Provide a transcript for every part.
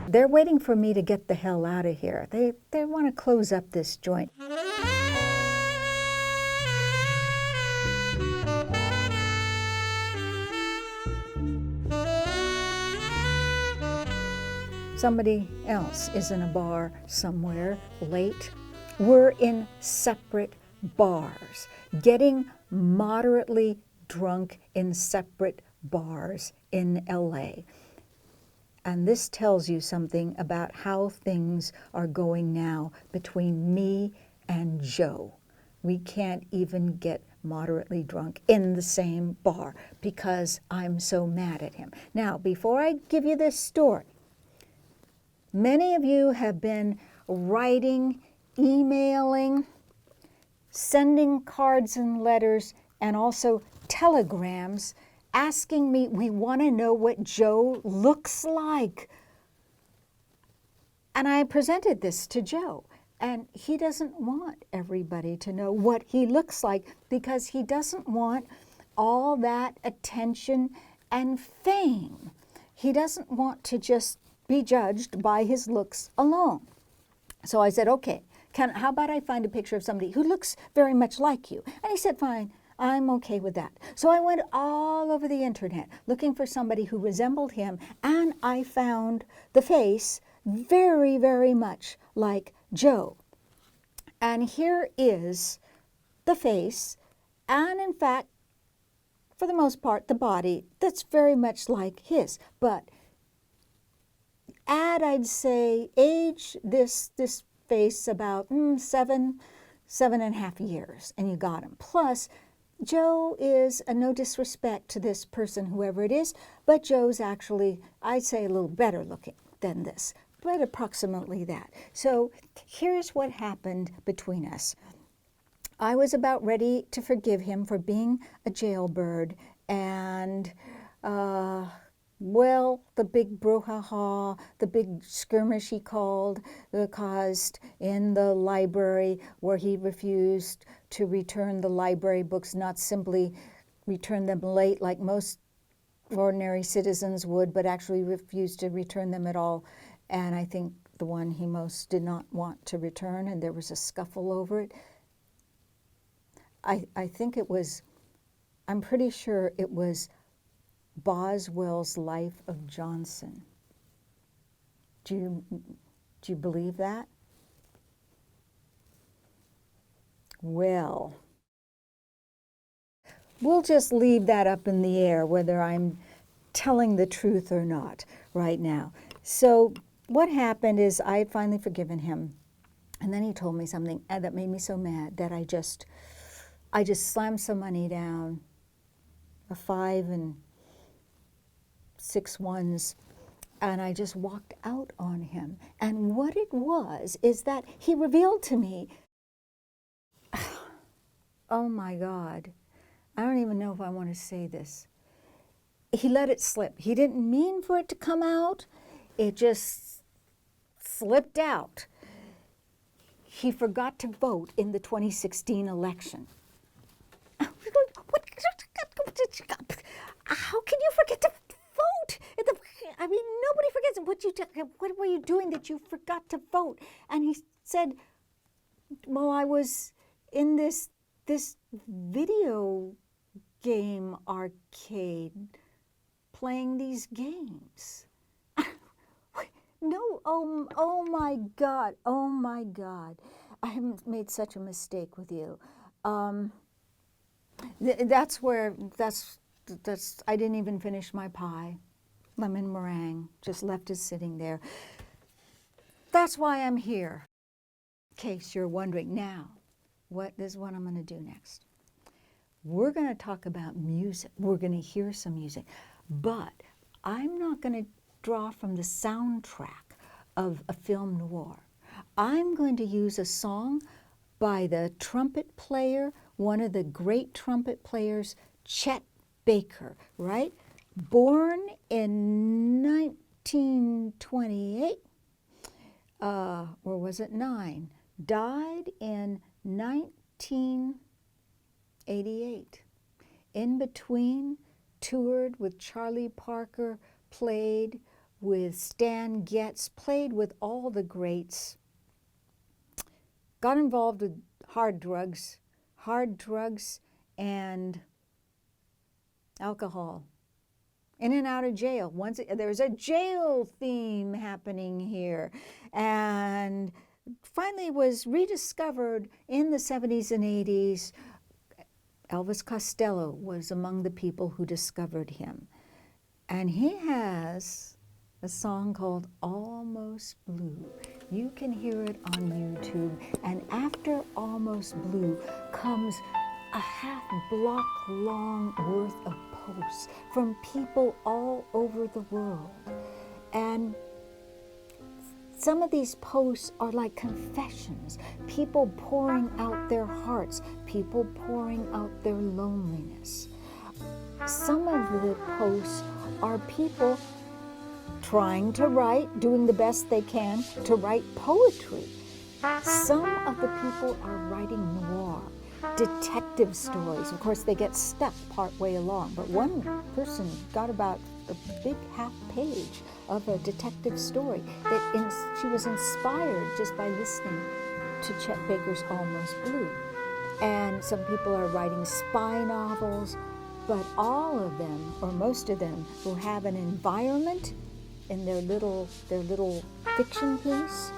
They're waiting for me to get the hell out of here. They want to close up this joint. Somebody else is in a bar somewhere late. We're in separate bars, getting moderately drunk in separate bars in LA. And this tells you something about how things are going now between me and Joe. We can't even get moderately drunk in the same bar because I'm so mad at him. Now, before I give you this story, many of you have been writing, emailing, sending cards and letters, and also telegrams asking me, we want to know what Joe looks like. And I presented this to Joe, and he doesn't want everybody to know what he looks like because he doesn't want all that attention and fame. He doesn't want to just be judged by his looks alone. So I said, okay, how about I find a picture of somebody who looks very much like you? And he said, fine, I'm okay with that. So I went all over the internet looking for somebody who resembled him, and I found the face very, very much like Joe. And here is the face, and in fact, for the most part, the body that's very much like his. But add, I'd say, age this face about 7.5 years, and you got him. Plus, Joe is, no disrespect to this person, whoever it is, but Joe's actually, I'd say, a little better looking than this, but approximately that. So here's what happened between us. I was about ready to forgive him for being a jailbird, and well, the big brouhaha, the big skirmish he caused in the library, where he refused to return the library books, not simply return them late like most ordinary citizens would, but actually refused to return them at all. And I think the one he most did not want to return, and there was a scuffle over it. I think it was, I'm pretty sure it was Boswell's Life of Johnson. Do you believe that? Well, we'll just leave that up in the air, whether I'm telling the truth or not right now. So what happened is I had finally forgiven him, and then he told me something that made me so mad that I just slammed some money down, a 5 and 6 ones, and I just walked out on him. And what it was is that he revealed to me, oh my God, I don't even know if I want to say this. He let it slip. He didn't mean for it to come out. It just slipped out. He forgot to vote in the 2016 election. How can you forget to vote? I mean, nobody forgets. What were you doing that you forgot to vote? And he said, well, I was in this video game arcade playing these games. No, oh my God, oh my God. I have made such a mistake with you. That's I didn't even finish my pie. Lemon meringue, just left it sitting there. That's why I'm here, in case you're wondering. Now, this is what I'm going to do next. We're going to talk about music. We're going to hear some music. But I'm not going to draw from the soundtrack of a film noir. I'm going to use a song by the trumpet player, one of the great trumpet players, Chet Baker, right? Born in 1928, or was it 9? Died in 1988. In between, toured with Charlie Parker, played with Stan Getz, played with all the greats, got involved with hard drugs and alcohol. In and out of jail. There's a jail theme happening here. And finally was rediscovered in the 70s and 80s. Elvis Costello was among the people who discovered him. And he has a song called Almost Blue. You can hear it on YouTube. And after Almost Blue comes a half-block long worth of posts from people all over the world. And some of these posts are like confessions, people pouring out their hearts, people pouring out their loneliness. Some of the posts are people trying to write, doing the best they can to write poetry. Some of the people are writing noir, detective stories. Of course, they get stuck partway along, but one person got about a big half page of a detective story that she was inspired just by listening to Chet Baker's Almost Blue. And some people are writing spy novels, but all of them, or most of them, who have an environment in their little fiction piece,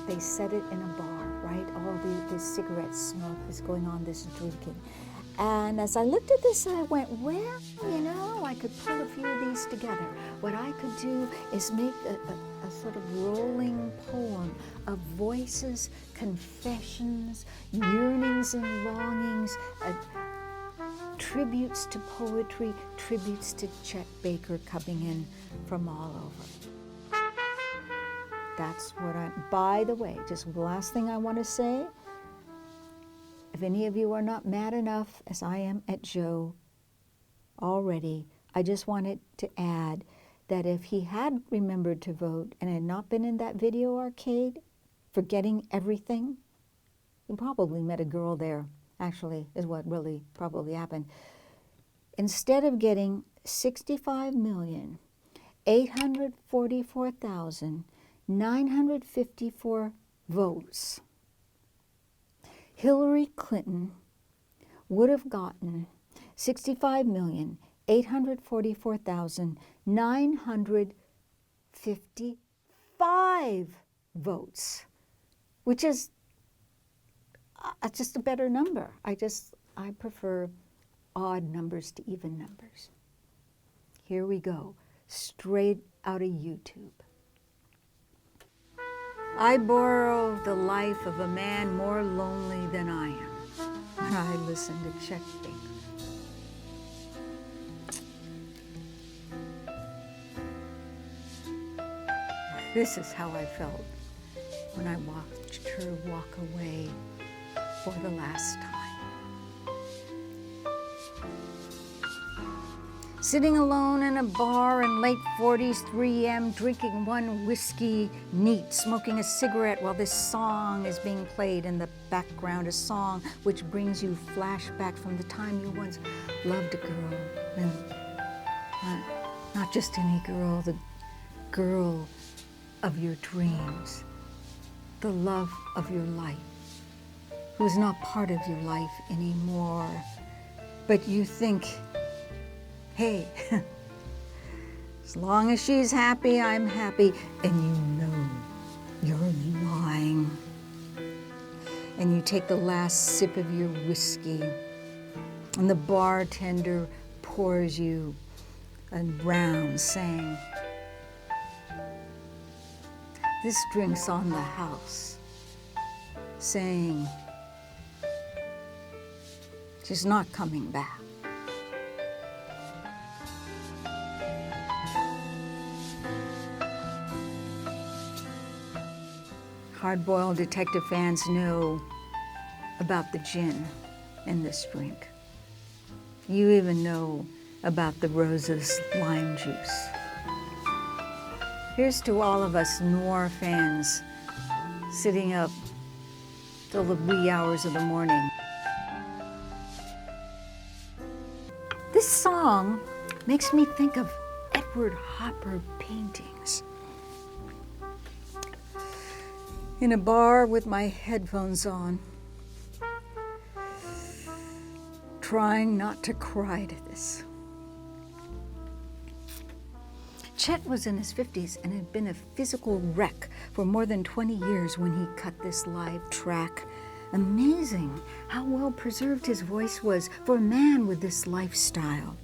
they set it in a bar, right? All the cigarette smoke is going on, this drinking. And as I looked at this, I went, well, I could pull a few of these together. What I could do is make a sort of rolling poem of voices, confessions, yearnings and longings, tributes to poetry, tributes to Chet Baker coming in from all over. That's what by the way, just the last thing I want to say, if any of you are not mad enough, as I am at Joe already, I just wanted to add that if he had remembered to vote and had not been in that video arcade, forgetting everything, he probably met a girl there, actually, is what really probably happened. Instead of getting 65,844,954 votes, Hillary Clinton would have gotten 65,844,955 votes, which is just a better number. I prefer odd numbers to even numbers. Here we go, straight out of YouTube. I borrow the life of a man more lonely than I am when I listen to Chet Baker. This is how I felt when I watched her walk away for the last time. Sitting alone in a bar in late 40s, 3 a.m., drinking one whiskey neat, smoking a cigarette while this song is being played in the background, a song which brings you flashback from the time you once loved a girl, and not just any girl, the girl of your dreams, the love of your life, who is not part of your life anymore, but you think, hey, as long as she's happy, I'm happy, and you know you're lying. And you take the last sip of your whiskey, and the bartender pours you a round saying, this drink's on the house, saying, she's not coming back. Hard-boiled detective fans know about the gin in this drink. You even know about the Rose's lime juice. Here's to all of us Noir fans sitting up till the wee hours of the morning. This song makes me think of Edward Hopper paintings. In a bar with my headphones on, trying not to cry to this. Chet was in his 50s and had been a physical wreck for more than 20 years when he cut this live track. Amazing how well preserved his voice was for a man with this lifestyle.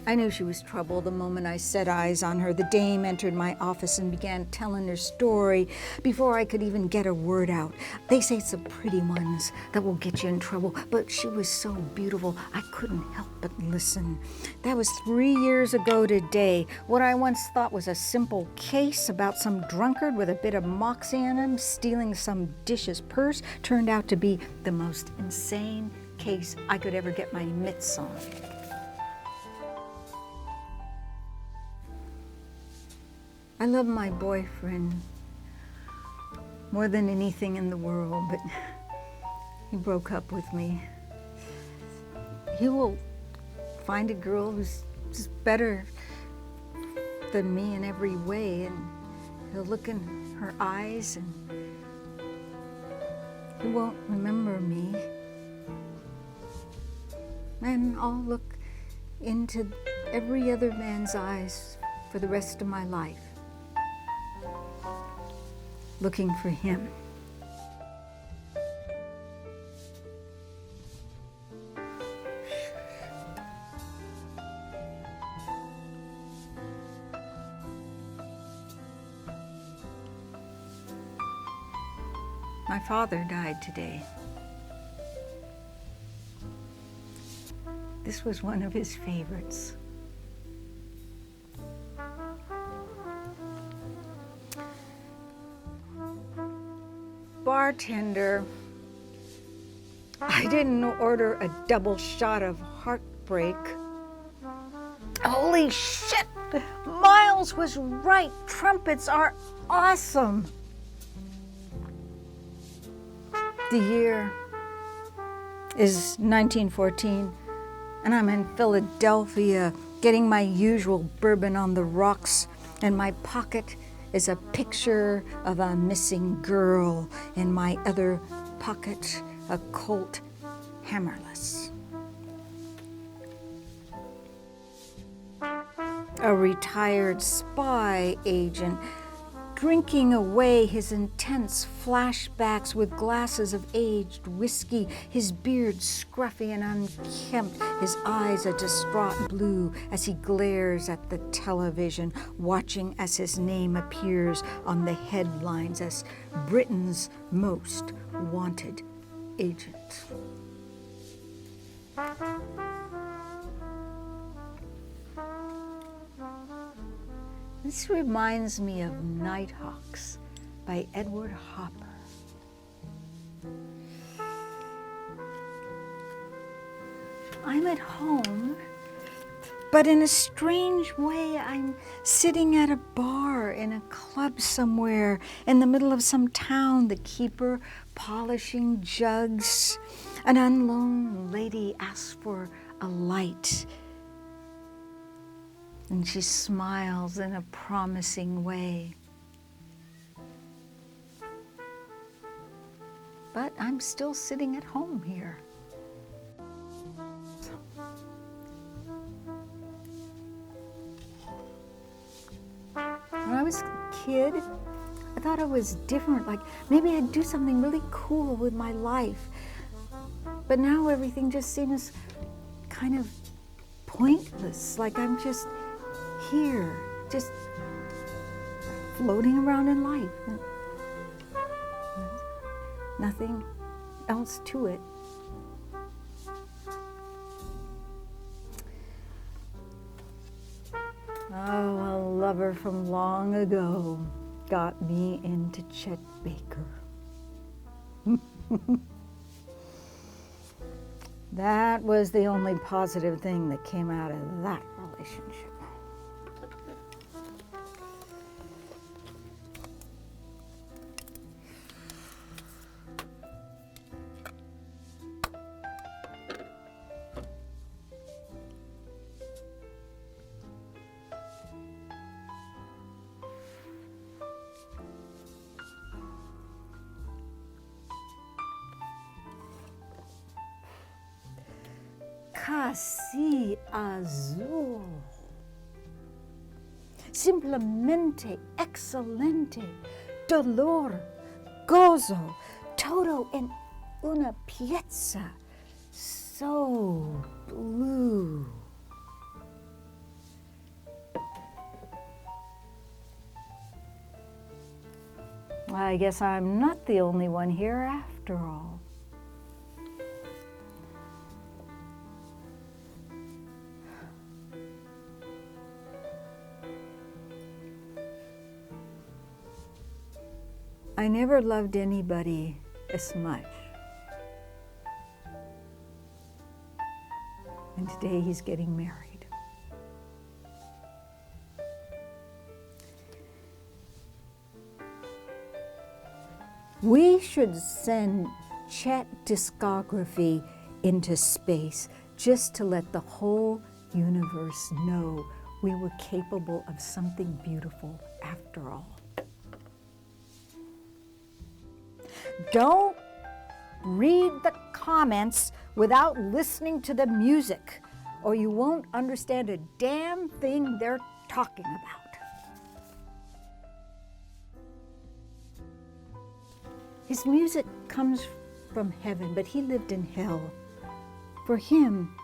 I knew she was trouble the moment I set eyes on her. The dame entered my office and began telling her story before I could even get a word out. They say it's the pretty ones that will get you in trouble, but she was so beautiful I couldn't help but listen. That was 3 years ago today. What I once thought was a simple case about some drunkard with a bit of moxie in him stealing some dish's purse turned out to be the most insane case I could ever get my mitts on. I love my boyfriend more than anything in the world, but he broke up with me. He will find a girl who's just better than me in every way, and he'll look in her eyes and he won't remember me. And I'll look into every other man's eyes for the rest of my life, looking for him. My father died today. This was one of his favorites. Bartender, I didn't order a double shot of heartbreak. Holy shit! Miles was right. Trumpets are awesome. The year is 1914, and I'm in Philadelphia getting my usual bourbon on the rocks. In my pocket is a picture of a missing girl. In my other pocket, a Colt hammerless. A retired spy agent drinking away his intense flashbacks with glasses of aged whiskey, his beard scruffy and unkempt, his eyes a distraught blue as he glares at the television, watching as his name appears on the headlines as Britain's most wanted agent. This reminds me of Nighthawks by Edward Hopper. I'm at home, but in a strange way, I'm sitting at a bar in a club somewhere in the middle of some town, the keeper polishing jugs. An unknown lady asks for a light, and she smiles in a promising way. But I'm still sitting at home here. When I was a kid, I thought I was different, like maybe I'd do something really cool with my life. But now everything just seems kind of pointless, like I'm just here, just floating around in life. Nothing else to it. Oh, a lover from long ago got me into Chet Baker. That was the only positive thing that came out of that relationship. así azul. Simplemente excelente. Dolor, gozo, todo en una pieza. So blue. I guess I'm not the only one here after all. I never loved anybody as much. And today he's getting married. We should send Chet discography into space just to let the whole universe know we were capable of something beautiful after all. Don't read the comments without listening to the music, or you won't understand a damn thing they're talking about. His music comes from heaven, but he lived in hell. For him,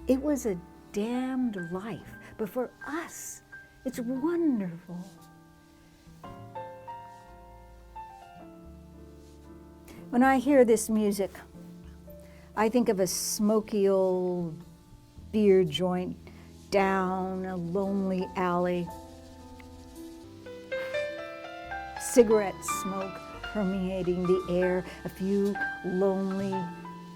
it was a damned life, but for us, it's wonderful. When I hear this music, I think of a smoky old beer joint down a lonely alley. Cigarette smoke permeating the air, a few lonely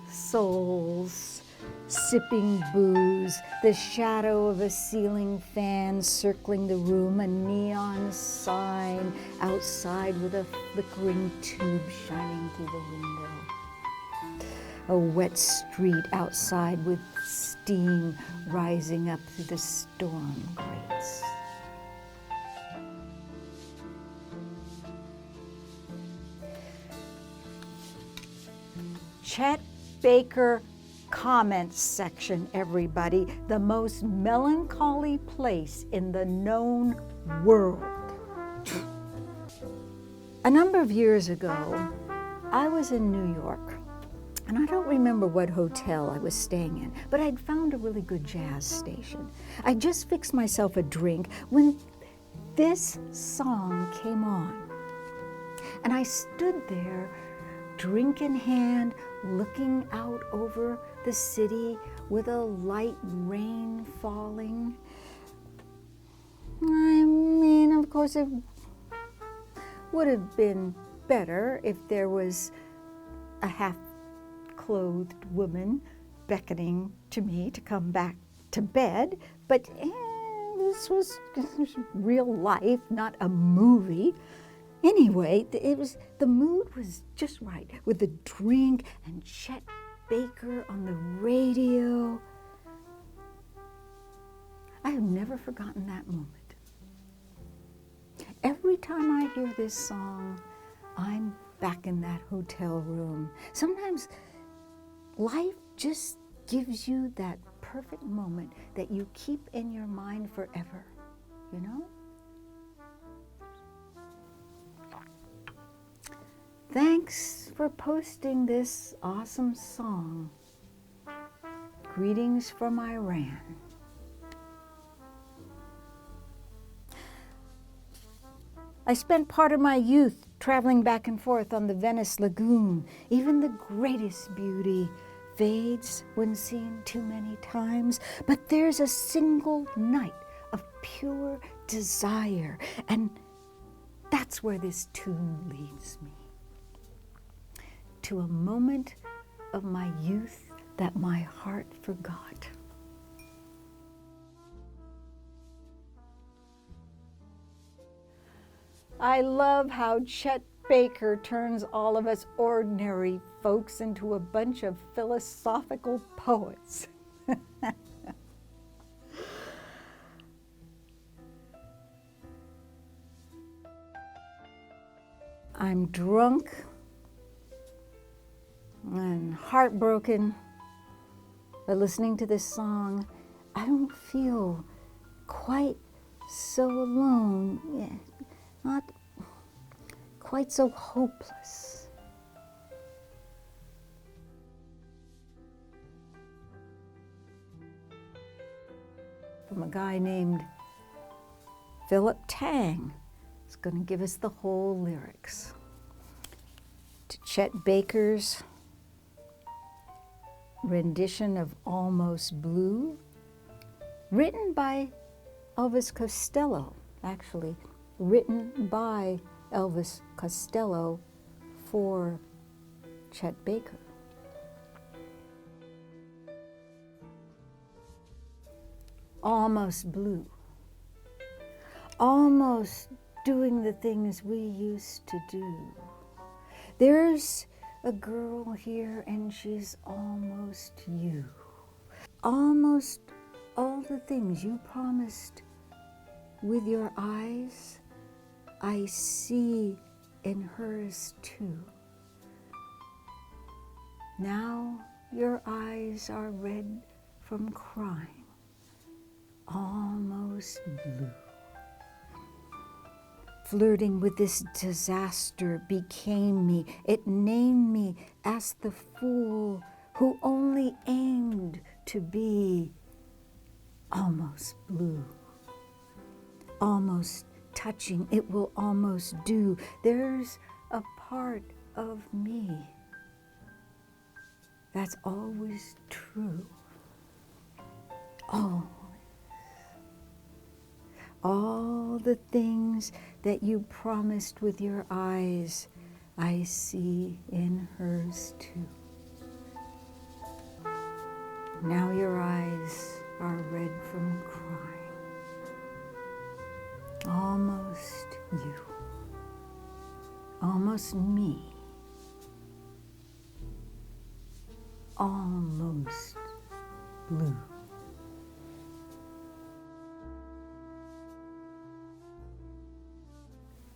souls sipping booze, the shadow of a ceiling fan circling the room, a neon sign outside with a flickering tube shining through the window. A wet street outside with steam rising up through the storm grates. Chet Baker comments section, everybody. The most melancholy place in the known world. A number of years ago, I was in New York, and I don't remember what hotel I was staying in, but I'd found a really good jazz station. I just fixed myself a drink when this song came on. And I stood there, drink in hand, looking out over the city with a light rain falling. I mean, of course, it would have been better if there was a half-clothed woman beckoning to me to come back to bed, but this was real life, not a movie. Anyway, the mood was just right, with the drink and Chet Baker on the radio. I have never forgotten that moment. Every time I hear this song, I'm back in that hotel room. Sometimes life just gives you that perfect moment that you keep in your mind forever, you know? Thanks for posting this awesome song. Greetings from Iran. I spent part of my youth traveling back and forth on the Venice Lagoon. Even the greatest beauty fades when seen too many times, but there's a single night of pure desire, and that's where this tune leads me. To a moment of my youth that my heart forgot. I love how Chet Baker turns all of us ordinary folks into a bunch of philosophical poets. I'm drunk and heartbroken But listening to this song, I don't feel quite so alone, not quite so hopeless. From a guy named Philip Tang, is going to give us the whole lyrics. To Chet Baker's rendition of Almost Blue, written by Elvis Costello, actually written by Elvis Costello for Chet Baker. Almost blue, almost doing the things we used to do. There's a girl here and she's almost you. Almost all the things you promised with your eyes, I see in hers too. Now your eyes are red from crying, almost blue. Flirting with this disaster became me. It named me as the fool who only aimed to be almost blue. Almost touching, it will almost do. There's a part of me that's always true. Always. All the things that you promised with your eyes, I see in hers too. Now your eyes are red from crying. Almost you. Almost me. Almost blue.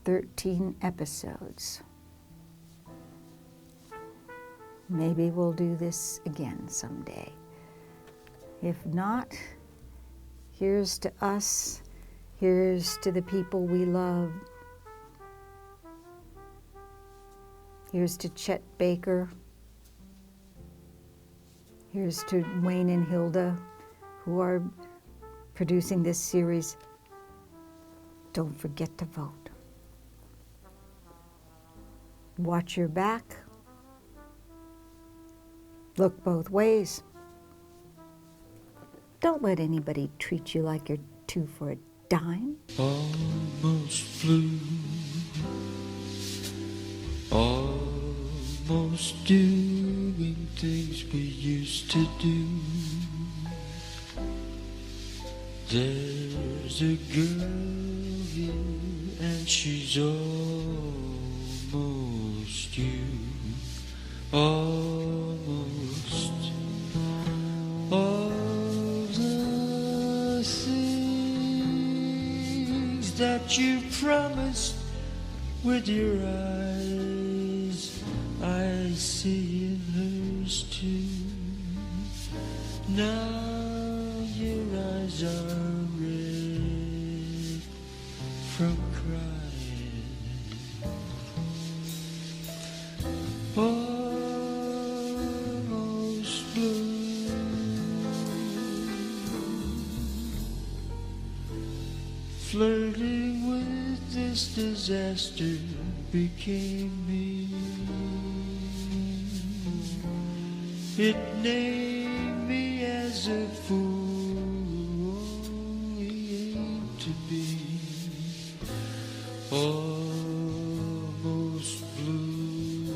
13 episodes. Maybe we'll do this again someday. If not, here's to us, here's to the people we love. Here's to Chet Baker. Here's to Wayne and Hilda, who are producing this series. Don't forget to vote. Watch your back. Look both ways. Don't let anybody treat you like you're two for a dime. Almost blue, almost doing things we used to do. There's a girl here and she's almost you. Almost all the things that you promised with your eyes, I see in hers too. Now your eyes are red from crying. Almost blue. Flirting with this disaster became me. It named me as a fool only aimed to be almost blue.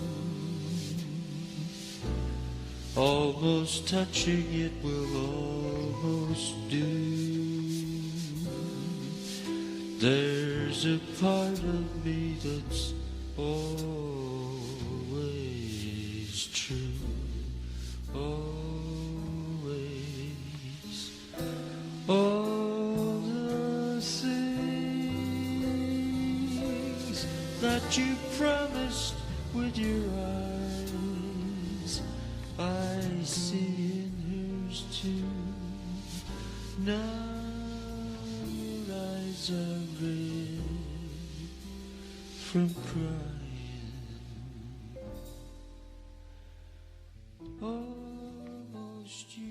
Almost touching, it will almost do. There's a part of me that's always true. Always. All the things that you promised with your eyes, I see in hers tears are red from crying. Almost you.